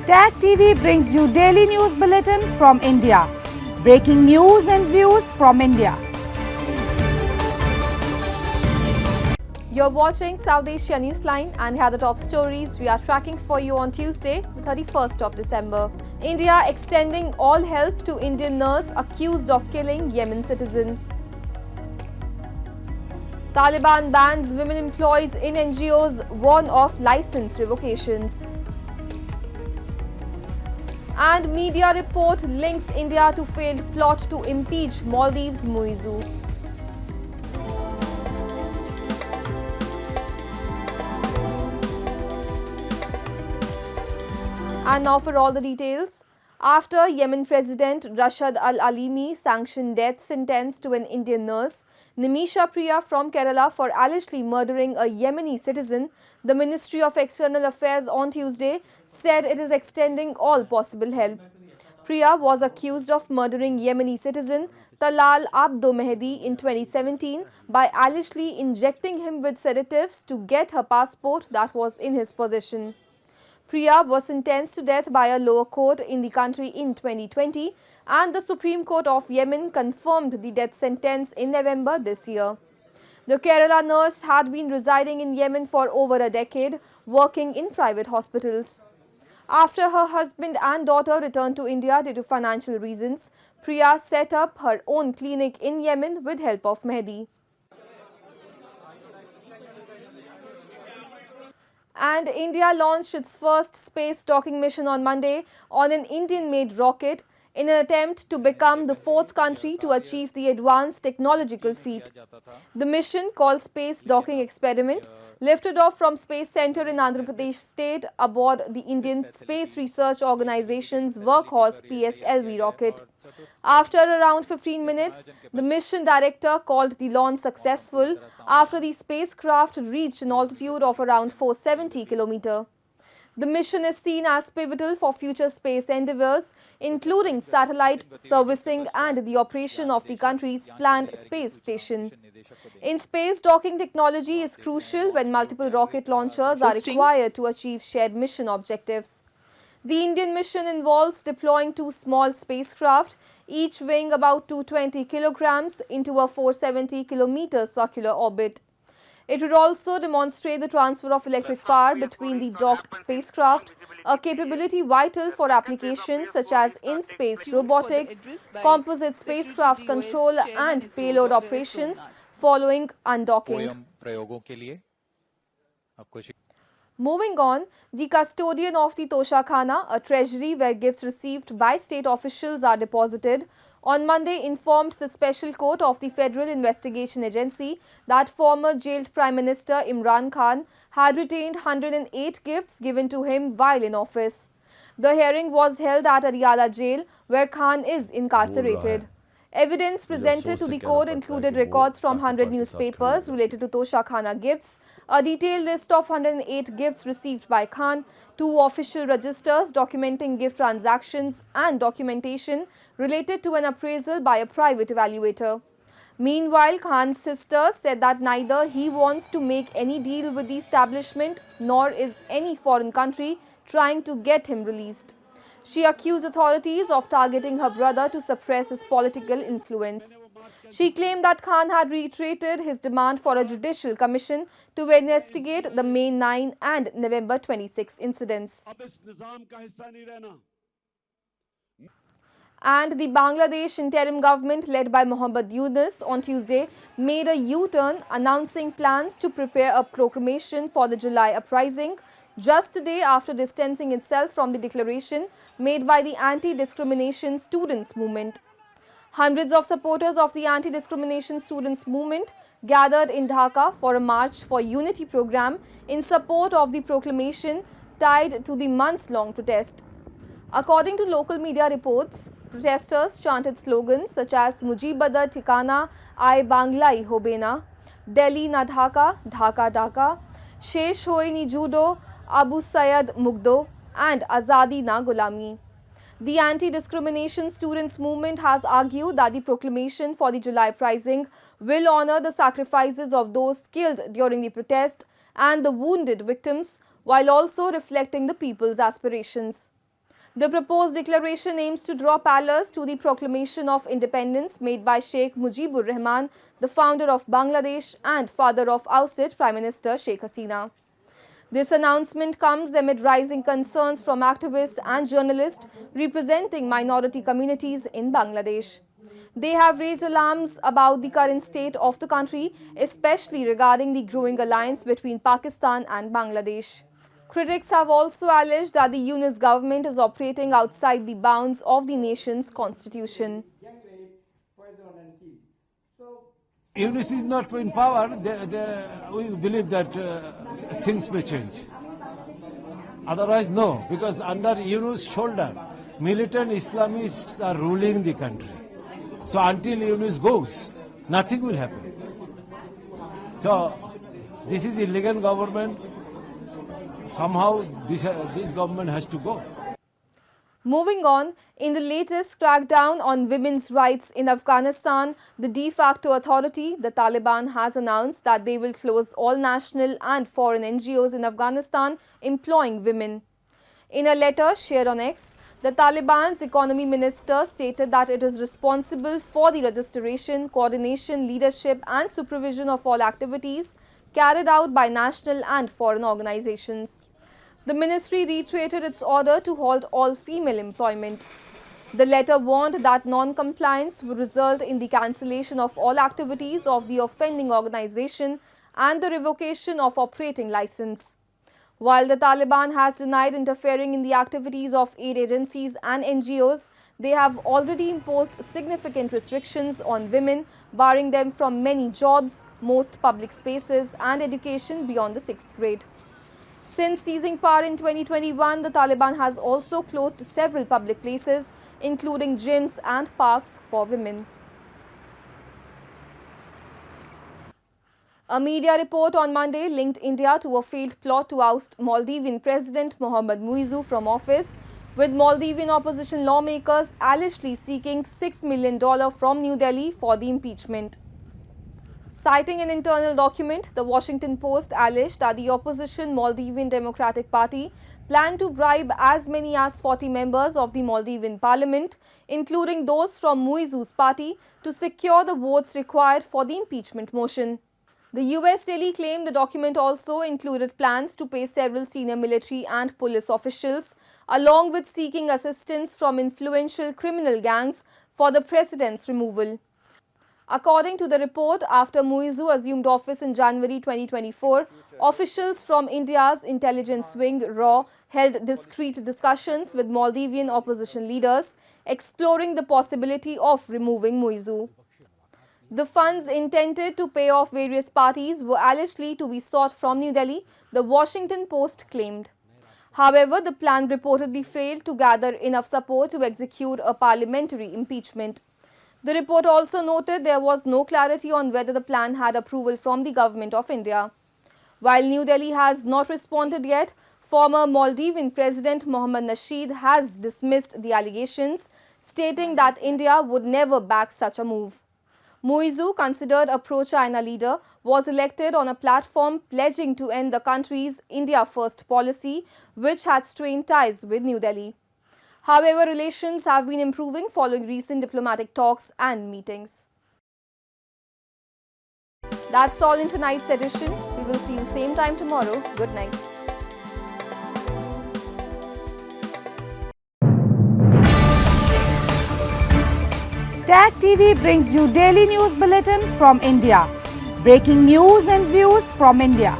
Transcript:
Tag TV brings you daily news bulletin from India. Breaking news and views from India. You're watching South Asia NEWSLINE and here are the top stories we are tracking for you on Tuesday, the 31st of December. India extending all help to Indian nurse accused of killing Yemen citizen. Taliban bans women employees in NGOs, warn of license revocations. And media report links India to failed plot to impeach Maldives Muizu. And now for all the details. After Yemen President Rashad Al-Alimi sanctioned death sentence to an Indian nurse, Nimisha Priya from Kerala for allegedly murdering a Yemeni citizen, the Ministry of External Affairs on Tuesday said it is extending all possible help. Priya was accused of murdering Yemeni citizen Talal Abdo Mehdi in 2017 by allegedly injecting him with sedatives to get her passport that was in his possession. Priya was sentenced to death by a lower court in the country in 2020 and the Supreme Court of Yemen confirmed the death sentence in November this year. The Kerala nurse had been residing in Yemen for over a decade, working in private hospitals. After her husband and daughter returned to India due to financial reasons, Priya set up her own clinic in Yemen with help of Mehdi. And India launched its first space docking mission on Monday on an Indian-made rocket in an attempt to become the fourth country to achieve the advanced technological feat. The mission, called Space Docking Experiment, lifted off from Space Center in Andhra Pradesh state aboard the Indian Space Research Organization's workhorse PSLV rocket. After around 15 minutes, the mission director called the launch successful after the spacecraft reached an altitude of around 470 km. The mission is seen as pivotal for future space endeavors, including satellite servicing and the operation of the country's planned space station. In space, docking technology is crucial when multiple rocket launchers are required to achieve shared mission objectives. The Indian mission involves deploying two small spacecraft, each weighing about 220 kilograms, into a 470 kilometer circular orbit. It would also demonstrate the transfer of electric power between the docked spacecraft, a capability vital for applications such as in-space robotics, composite spacecraft control and payload operations following undocking. Moving on, the custodian of the Tosha Khana, a treasury where gifts received by state officials are deposited, on Monday informed the Special Court of the Federal Investigation Agency that former jailed Prime Minister Imran Khan had retained 108 gifts given to him while in office. The hearing was held at Ariala jail where Khan is incarcerated. Evidence presented to the court included records from 100 newspapers related to Tosha Khana gifts, a detailed list of 108 gifts received by Khan, two official registers documenting gift transactions and documentation related to an appraisal by a private evaluator. Meanwhile, Khan's sister said that neither he wants to make any deal with the establishment nor is any foreign country trying to get him released. She accused authorities of targeting her brother to suppress his political influence. She claimed that Khan had reiterated his demand for a judicial commission to investigate the May 9 and November 26 incidents. And the Bangladesh interim government led by Mohammad Yunus on Tuesday made a U-turn, announcing plans to prepare a proclamation for the July Uprising, just a day after distancing itself from the declaration made by the anti-discrimination students movement. Hundreds of supporters of the anti-discrimination students movement gathered in Dhaka for a March for Unity program in support of the proclamation tied to the months-long protest. According to local media reports, protesters chanted slogans such as Mujibadar Thikana, Ai Banglai Hobena, Delhi na Dhaka, Dhaka Dhaka, Shesh Hoi ni Judo, Abu Sayyad Mugdo and Azadi na Gulami. The anti-discrimination students movement has argued that the proclamation for the July Uprising will honor the sacrifices of those killed during the protest and the wounded victims while also reflecting the people's aspirations. The proposed declaration aims to draw parallels to the proclamation of independence made by Sheikh Mujibur Rahman, the founder of Bangladesh and father of ousted Prime Minister Sheikh Hasina. This announcement comes amid rising concerns from activists and journalists representing minority communities in Bangladesh. They have raised alarms about the current state of the country, especially regarding the growing alliance between Pakistan and Bangladesh. Critics have also alleged that the Yunus government is operating outside the bounds of the nation's constitution. Yunus is not in power, we believe that things may change. Otherwise, no, because under Yunus' shoulder, militant Islamists are ruling the country. So until Yunus goes, nothing will happen. So this is illegal government. Somehow this government has to go. Moving on, in the latest crackdown on women's rights in Afghanistan, the de facto authority, the Taliban, has announced that they will close all national and foreign NGOs in Afghanistan employing women. In a letter shared on X, the Taliban's economy minister stated that it is responsible for the registration, coordination, leadership and supervision of all activities carried out by national and foreign organizations. The ministry reiterated its order to halt all female employment. The letter warned that non-compliance would result in the cancellation of all activities of the offending organization and the revocation of operating license. While the Taliban has denied interfering in the activities of aid agencies and NGOs, they have already imposed significant restrictions on women, barring them from many jobs, most public spaces and education beyond the 6th grade. Since seizing power in 2021, the Taliban has also closed several public places, including gyms and parks for women. A media report on Monday linked India to a failed plot to oust Maldivian President Mohamed Muizzu from office, with Maldivian opposition lawmakers allegedly seeking $6 million from New Delhi for the impeachment. Citing an internal document, the Washington Post alleged that the opposition Maldivian Democratic Party planned to bribe as many as 40 members of the Maldivian parliament, including those from Muizzu's party, to secure the votes required for the impeachment motion. The US Daily claimed the document also included plans to pay several senior military and police officials, along with seeking assistance from influential criminal gangs for the president's removal. According to the report, after Muizzu assumed office in January 2024, officials from India's intelligence wing, RAW, held discreet discussions with Maldivian opposition leaders, exploring the possibility of removing Muizzu. The funds intended to pay off various parties were allegedly to be sought from New Delhi, the Washington Post claimed. However, the plan reportedly failed to gather enough support to execute a parliamentary impeachment. The report also noted there was no clarity on whether the plan had approval from the Government of India. While New Delhi has not responded yet, former Maldivian President Mohammad Nasheed has dismissed the allegations, stating that India would never back such a move. Muizzu, considered a pro-China leader, was elected on a platform pledging to end the country's India First policy, which had strained ties with New Delhi. However, relations have been improving following recent diplomatic talks and meetings. That's all in tonight's edition. We will see you same time tomorrow. Good night. Tag TV brings you daily news bulletin from India. Breaking news and views from India.